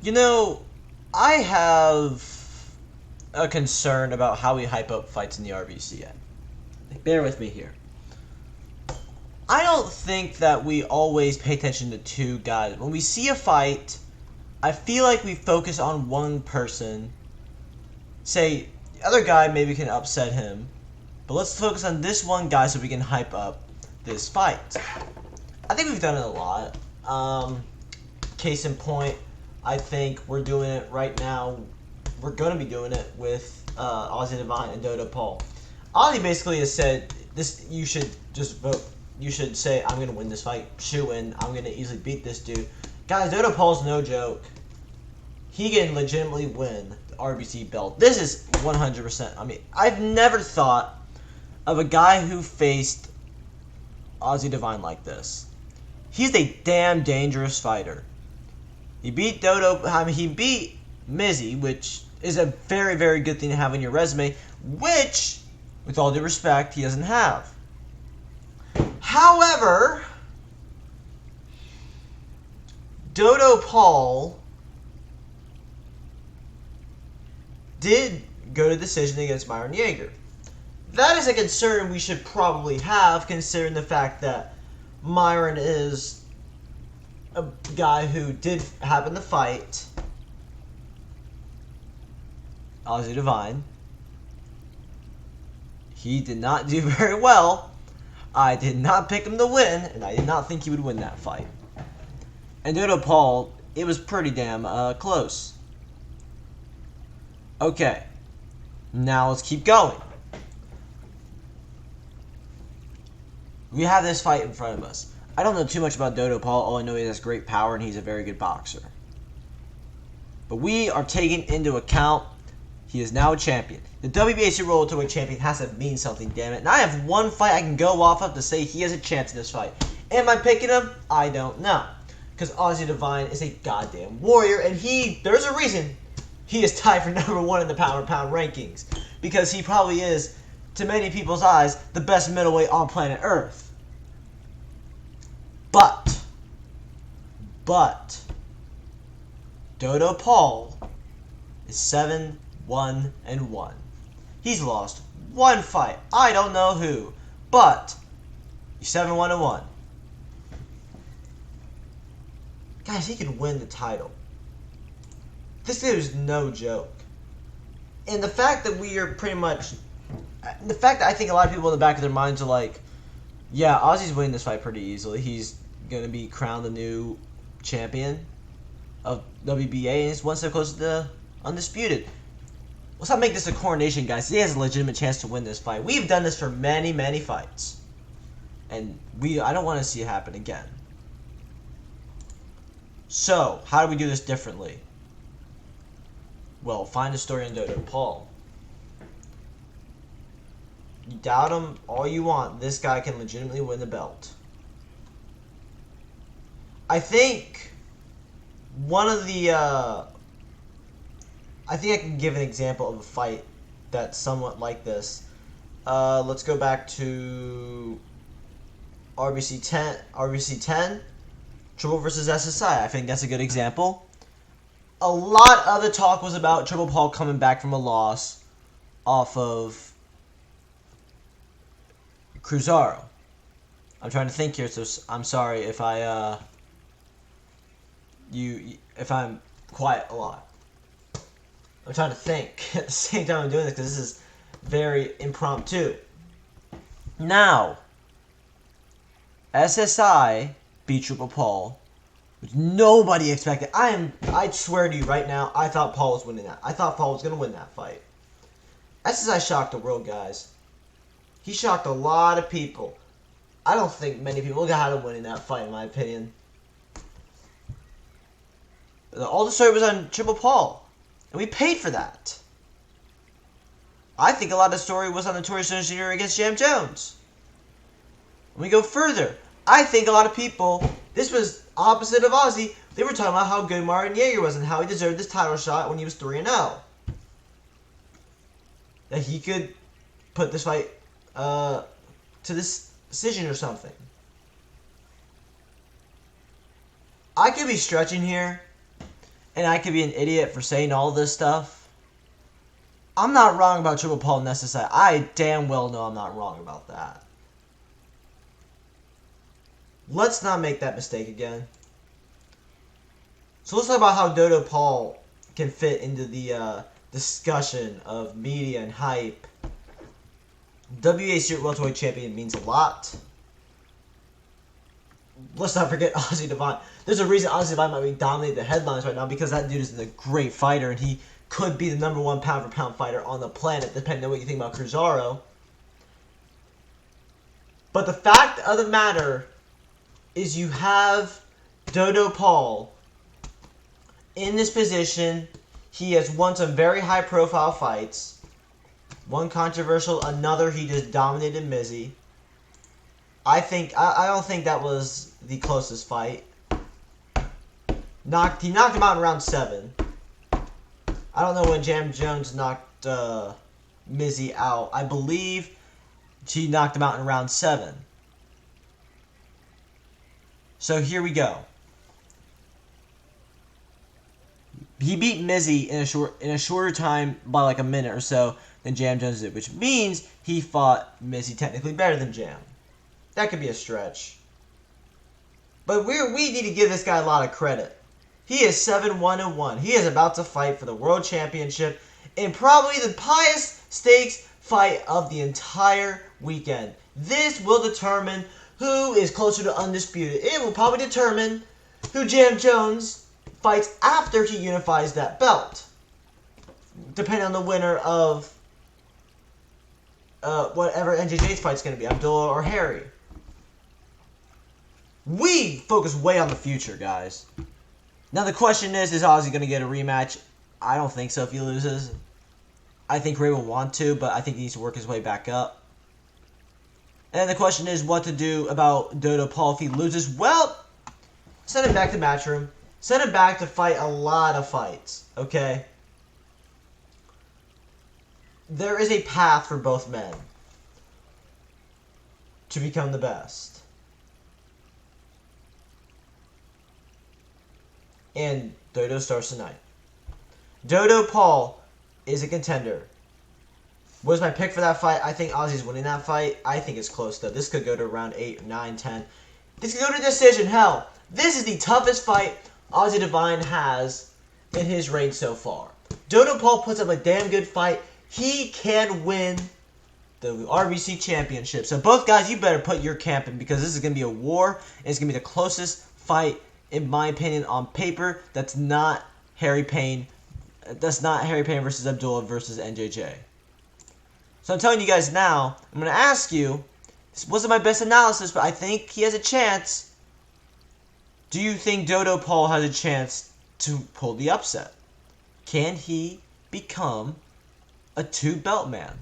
You know, I have a concern about how we hype up fights in the RBC. Bear with me here. I don't think that we always pay attention to two guys. When we see a fight, I feel like we focus on one person. Say, the other guy maybe can upset him, but let's focus on this one guy so we can hype up this fight. I think we've done it a lot. Case in point, I think we're doing it right now. We're going to be doing it with Ossie Devine and Dodo Paul. Ossie basically has said, "This, you should just vote. You should say, I'm going to win this fight. Shoe in. I'm going to easily beat this dude." Guys, Dodo Paul's no joke. He can legitimately win the RBC belt. This is 100%. I mean, I've never thought of a guy who faced Ossie Devine like this. He's a damn dangerous fighter. He beat he beat Mizzy, which is a very, very good thing to have on your resume, which, with all due respect, he doesn't have. However, Dodo Paul did go to decision against Myron Yeager. That is a concern we should probably have, considering the fact that Myron is a guy who did happen to fight Ossie Devine. He did not do very well. I did not pick him to win, and I did not think he would win that fight. And Dodo Paul, it was pretty damn close. Okay, now let's keep going. We have this fight in front of us. I don't know too much about Dodo Paul. All I know is he has great power and he's a very good boxer. But we are taking into account he is now a champion. The WBA Super Welterweight champion has to mean something, damn it. And I have one fight I can go off of to say he has a chance in this fight. Am I picking him? I don't know. Because Ossie Devine is a goddamn warrior, and there's a reason he is tied for #1 in the pound-for-pound rankings. Because he probably is, to many people's eyes, the best middleweight on planet Earth. But, Dodo Paul is 7-1-1. He's lost one fight. I don't know who, but he's 7-1-1. Guys, he could win the title. This dude is no joke. And the fact that we are pretty much... The fact that I think a lot of people in the back of their minds are like, yeah, Ossie's winning this fight pretty easily. He's going to be crowned the new champion of WBA, and he's one step closer to undisputed. Let's not make this a coronation, guys. He has a legitimate chance to win this fight. We've done this for many, many fights. And I don't want to see it happen again. So, how do we do this differently? Well, find a story on Dodo Paul. You doubt him all you want. This guy can legitimately win the belt. I think one of the... I think I can give an example of a fight that's somewhat like this. Let's go back to RBC 10, Triple versus SSI. I think that's a good example. A lot of the talk was about Triple Paul coming back from a loss off of Cruzaro. I'm trying to think here, so I'm sorry if if I'm quiet a lot. I'm trying to think at the same time I'm doing this because this is very impromptu. Now, SSI beat Triple Paul, which nobody expected. I swear to you right now, I thought Paul was winning that. I thought Paul was going to win that fight. SSI shocked the world, guys. He shocked a lot of people. I don't think many people got him winning that fight, in my opinion. All the story was on Triple Paul. And we paid for that. I think a lot of the story was on the Notorious Jr. against Jam Jones. When we go further, I think a lot of people, this was opposite of Ossie, they were talking about how good Myron Yeager was and how he deserved this title shot when he was 3-0. That he could put this fight to this decision or something. I could be stretching here, and I could be an idiot for saying all this stuff, I'm not wrong about Triple Paul Necessite. I damn well know I'm not wrong about that. Let's not make that mistake again. So let's talk about how Dodo Paul can fit into the discussion of media and hype. WA Super Welterweight Champion means a lot. Let's not forget Ossie Devine. There's a reason Ossie Devine might be dominating the headlines right now, because that dude is a great fighter, and he could be the #1 pound-for-pound fighter on the planet, depending on what you think about Cruzaro. But the fact of the matter is you have Dodo Paul in this position. He has won some very high-profile fights. One controversial, another he just dominated Mizzy. I don't think that was the closest fight. He knocked him out in round 7. I don't know when Jam Jones knocked Mizzy out. I believe he knocked him out in round 7. So here we go. He beat Mizzy in a shorter time by like a minute or so than Jam Jones did, which means he fought Mizzy technically better than Jam. That could be a stretch. But we need to give this guy a lot of credit. He is 7-1-1. He is about to fight for the World Championship in probably the highest stakes fight of the entire weekend. This will determine who is closer to undisputed. It will probably determine who Jam Jones fights after he unifies that belt, depending on the winner of whatever NJJ's fight's going to be, Abdullah or Harry. We focus way on the future, guys. Now the question is Ozzy going to get a rematch? I don't think so if he loses. I think Ray will want to, but I think he needs to work his way back up. And then the question is what to do about Dodo Paul if he loses. Well, send him back to Matchroom. Send him back to fight a lot of fights, okay? There is a path for both men to become the best. And Dodo starts tonight. Dodo Paul is a contender. Was my pick for that fight? I think Ozzy's winning that fight. I think it's close, though. This could go to round 8, 9, 10. This could go to decision. Hell, this is the toughest fight Ossie Devine has in his reign so far. Dodo Paul puts up a damn good fight. He can win the RBC Championship. So both guys, you better put your camp in, because this is going to be a war. And it's going to be the closest fight, in my opinion, on paper. That's not Harry Payne. That's not Harry Payne versus Abdullah versus NJJ. So I'm telling you guys now, I'm going to ask you, this wasn't my best analysis, but I think he has a chance. Do you think Dodo Paul has a chance to pull the upset? Can he become a 2-belt man?